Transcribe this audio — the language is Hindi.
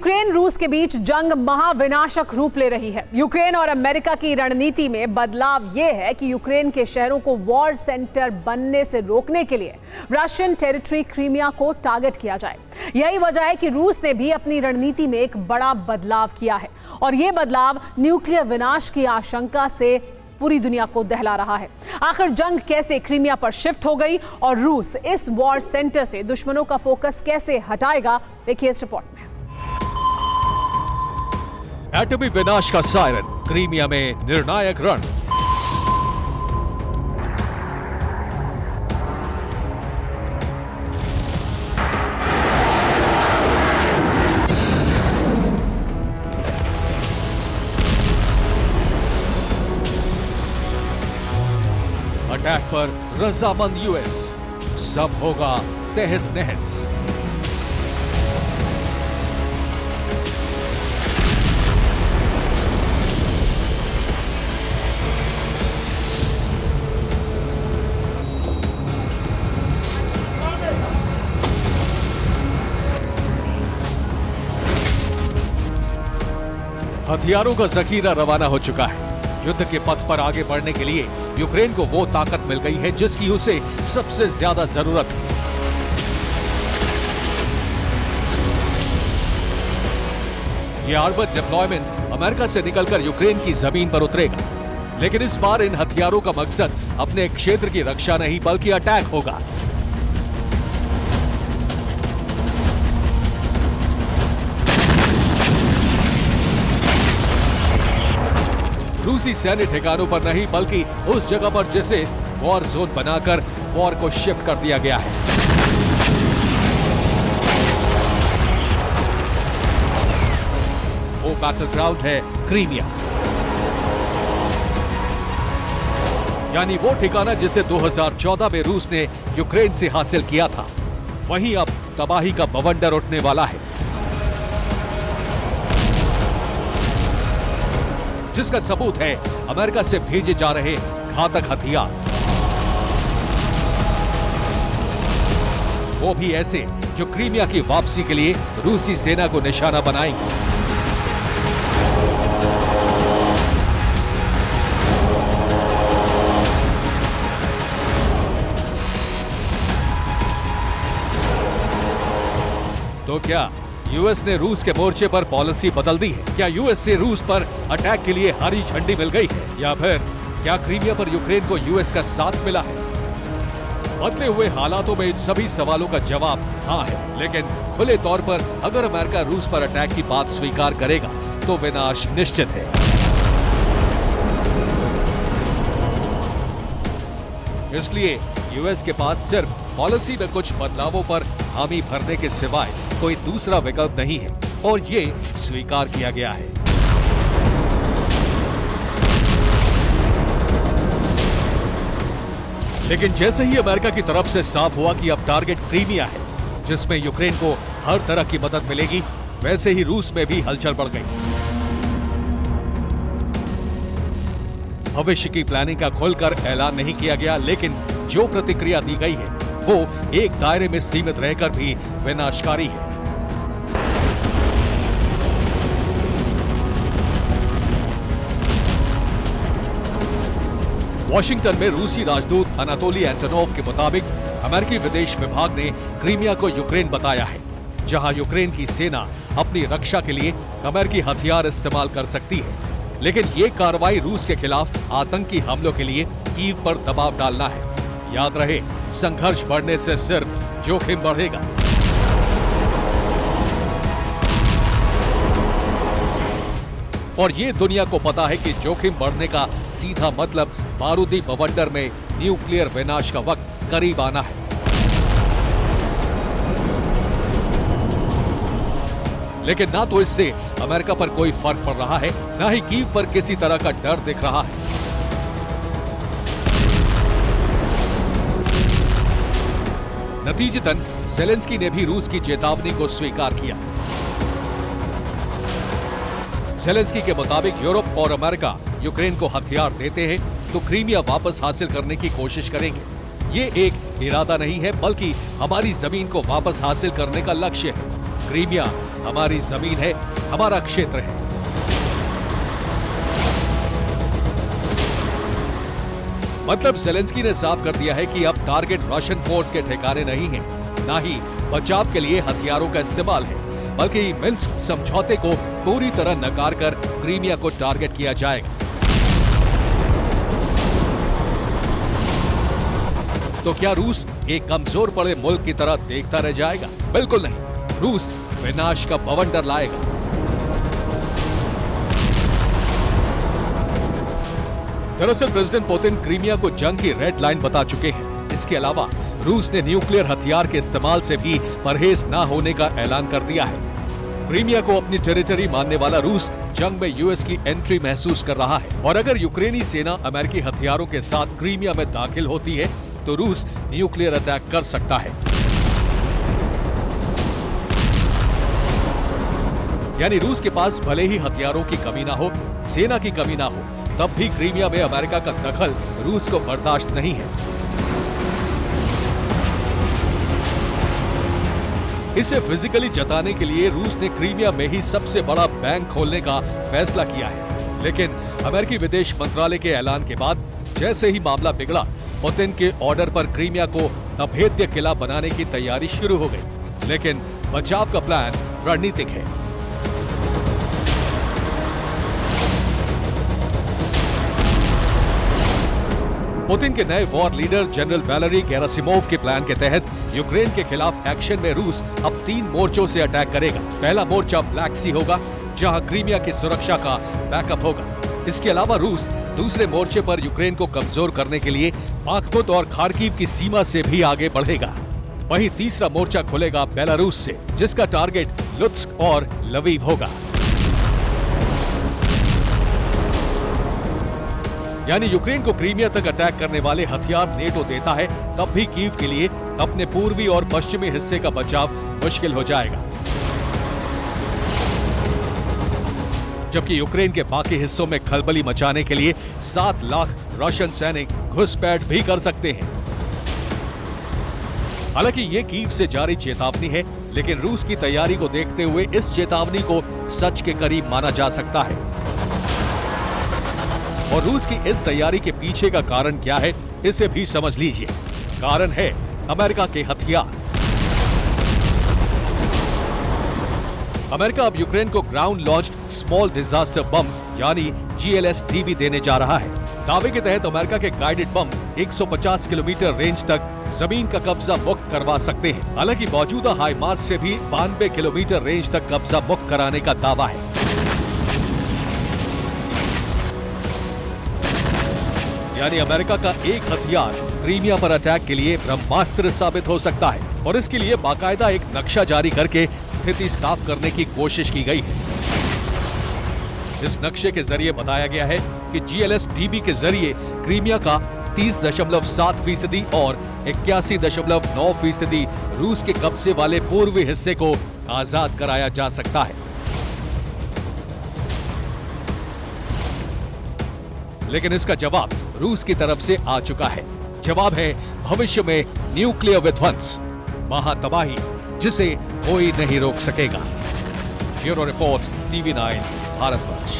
यूक्रेन रूस के बीच जंग महाविनाशक रूप ले रही है। यूक्रेन और अमेरिका की रणनीति में बदलाव यह है कि यूक्रेन के शहरों को वॉर सेंटर बनने से रोकने के लिए रशियन टेरिटरी क्रीमिया को टारगेट किया जाए। यही वजह है कि रूस ने भी अपनी रणनीति में एक बड़ा बदलाव किया है और यह बदलाव न्यूक्लियर विनाश की आशंका से पूरी दुनिया को दहला रहा है। आखिर जंग कैसे क्रीमिया पर शिफ्ट हो गई और रूस इस वॉर सेंटर से दुश्मनों का फोकस कैसे हटाएगा, देखिए इस रिपोर्ट में। एटमी विनाश का सायरन, क्रीमिया में निर्णायक रण। अटैक पर रजामंद यूएस, सब होगा तहस नहस। हथियारों का जखीरा रवाना हो चुका है। युद्ध के पथ पर आगे बढ़ने के लिए यूक्रेन को वो ताकत मिल गई है जिसकी उसे सबसे ज्यादा जरूरत है। ये आर्मर्ड डिप्लॉयमेंट अमेरिका से निकलकर यूक्रेन की जमीन पर उतरेगा, लेकिन इस बार इन हथियारों का मकसद अपने क्षेत्र की रक्षा नहीं बल्कि अटैक होगा। रूसी सैन्य ठिकानों पर नहीं बल्कि उस जगह पर जिसे वॉर जोन बनाकर वॉर को शिफ्ट कर दिया गया है। वो बैटल ग्राउंड है क्रीमिया, यानी वो ठिकाना जिसे 2014 में रूस ने यूक्रेन से हासिल किया था। वहीं अब तबाही का बवंडर उठने वाला है, जिसका सबूत है अमेरिका से भेजे जा रहे घातक हथियार, वो भी ऐसे जो क्रीमिया की वापसी के लिए रूसी सेना को निशाना बनाएंगे। तो क्या यूएस ने रूस के मोर्चे पर पॉलिसी बदल दी है? क्या यूएस से रूस पर अटैक के लिए हरी झंडी मिल गई है, या फिर क्या क्रीमिया पर यूक्रेन को यूएस का साथ मिला है? बदले हुए हालातों में इन सभी सवालों का जवाब हाँ है, लेकिन खुले तौर पर अगर अमेरिका रूस पर अटैक की बात स्वीकार करेगा तो विनाश निश्चित है। इसलिए यूएस के पास सिर्फ पॉलिसी में कुछ बदलावों पर हामी भरने के सिवाय कोई दूसरा विकल्प नहीं है और ये स्वीकार किया गया है। लेकिन जैसे ही अमेरिका की तरफ से साफ हुआ कि अब टारगेट क्रीमिया है, जिसमें यूक्रेन को हर तरह की मदद मिलेगी, वैसे ही रूस में भी हलचल बढ़ गई। भविष्य की प्लानिंग का खुलकर ऐलान नहीं किया गया, लेकिन जो प्रतिक्रिया दी गई है वो एक दायरे में सीमित रहकर भी विनाशकारी है। वॉशिंगटन में रूसी राजदूत अनातोली एंटोनोव के मुताबिक अमेरिकी विदेश विभाग ने क्रीमिया को यूक्रेन बताया है, जहां यूक्रेन की सेना अपनी रक्षा के लिए अमेरिकी हथियार इस्तेमाल कर सकती है। लेकिन ये कार्रवाई रूस के खिलाफ आतंकी हमलों के लिए कीव पर दबाव डालना है। याद रहे, संघर्ष बढ़ने से सिर्फ जोखिम बढ़ेगा। और ये दुनिया को पता है कि जोखिम बढ़ने का सीधा मतलब बारूदी बवंडर में न्यूक्लियर विनाश का वक्त करीब आना है। लेकिन ना तो इससे अमेरिका पर कोई फर्क पड़ रहा है, ना ही कीव पर किसी तरह का डर दिख रहा है। नतीजतन ज़ेलेंस्की ने भी रूस की चेतावनी को स्वीकार किया। ज़ेलेंस्की के मुताबिक यूरोप और अमेरिका यूक्रेन को हथियार देते हैं तो क्रीमिया वापस हासिल करने की कोशिश करेंगे। ये एक इरादा नहीं है बल्कि हमारी जमीन को वापस हासिल करने का लक्ष्य है। क्रीमिया हमारी जमीन है, हमारा क्षेत्र है। मतलब जेलेंस्की ने साफ कर दिया है कि अब टारगेट रशियन फोर्स के ठिकाने नहीं है, ना ही बचाव के लिए हथियारों का इस्तेमाल है, बल्कि मिन्स्क समझौते को पूरी तरह नकार कर क्रीमिया को टारगेट किया जाएगा। तो क्या रूस एक कमजोर पड़े मुल्क की तरह देखता रह जाएगा? बिल्कुल नहीं। रूस विनाश का बवंडर लाएगा। दरअसल प्रेसिडेंट पुतिन क्रीमिया को जंग की रेड लाइन बता चुके हैं। इसके अलावा रूस ने न्यूक्लियर हथियार के इस्तेमाल से भी परहेज न होने का ऐलान कर दिया है। क्रीमिया को अपनी टेरिटरी मानने वाला रूस जंग में यूएस की एंट्री महसूस कर रहा है, और अगर यूक्रेनी सेना अमेरिकी हथियारों के साथ क्रीमिया में दाखिल होती है तो रूस न्यूक्लियर अटैक कर सकता है। यानी रूस के पास भले ही हथियारों की कमी ना हो, सेना की कमी ना हो, तब भी क्रीमिया में अमेरिका का दखल रूस को बर्दाश्त नहीं है। इसे फिजिकली जताने के लिए रूस ने क्रीमिया में ही सबसे बड़ा बैंक खोलने का फैसला किया है। लेकिन अमेरिकी विदेश मंत्रालय के ऐलान के बाद जैसे ही मामला बिगड़ा, पुतिन के ऑर्डर पर क्रीमिया को अभेद्य किला बनाने की तैयारी शुरू हो गई। लेकिन बचाव का प्लान रणनीतिक है। पुतिन के नए war leader general Valery Gerasimov के प्लान के तहत यूक्रेन के खिलाफ एक्शन में रूस अब 3 मोर्चों से अटैक करेगा। पहला मोर्चा ब्लैक सी होगा, जहां क्रीमिया की सुरक्षा का बैकअप होगा। इसके अलावा रूस दूसरे मोर्चे पर यूक्रेन को कमजोर करने के लिए बाख्मुत और खार्किव की सीमा से भी आगे बढ़ेगा। वहीं तीसरा मोर्चा खुलेगा बेलारूस से, जिसका टारगेट लुत्स्क और लवीव होगा। यानी यूक्रेन को क्रीमिया तक अटैक करने वाले हथियार नेटो देता है, तब भी कीव के लिए अपने पूर्वी और पश्चिमी हिस्से का बचाव मुश्किल हो जाएगा। जबकि यूक्रेन के बाकी हिस्सों में खलबली मचाने के लिए 7 लाख रशियन सैनिक घुसपैठ भी कर सकते हैं। हालांकि ये कीव से जारी चेतावनी है, लेकिन रूस की तैयारी को देखते हुए इस चेतावनी को सच के करीब माना जा सकता है। और रूस की इस तैयारी के पीछे का कारण क्या है, इसे भी समझ लीजिए। कारण है अमेरिका के हथियार। अमेरिका अब यूक्रेन को ग्राउंड लॉन्च्ड स्मॉल डिजास्टर बम यानी GLSDB देने जा रहा है। दावे के तहत अमेरिका के गाइडेड बम 150 किलोमीटर रेंज तक जमीन का कब्जा मुक्त करवा सकते हैं। हालांकि मौजूदा हाईमार्स से भी 92 किलोमीटर रेंज तक कब्जा मुक्त कराने का दावा है। यानी अमेरिका का एक हथियार क्रीमिया पर अटैक के लिए ब्रह्मास्त्र साबित हो सकता है, और इसके लिए बाकायदा एक नक्शा जारी करके स्थिति साफ करने की कोशिश की गई है। इस नक्शे के जरिए बताया गया है कि GLSDB के जरिए क्रीमिया का 30.7% और 81.9% रूस के कब्जे वाले पूर्वी हिस्से को आजाद कराया जा सकता है। लेकिन इसका जवाब रूस की तरफ से आ चुका है। जवाब है भविष्य में न्यूक्लियर विध्वंस, महातबाही, जिसे कोई नहीं रोक सकेगा। Bureau report, TV9 Bharatvarsh.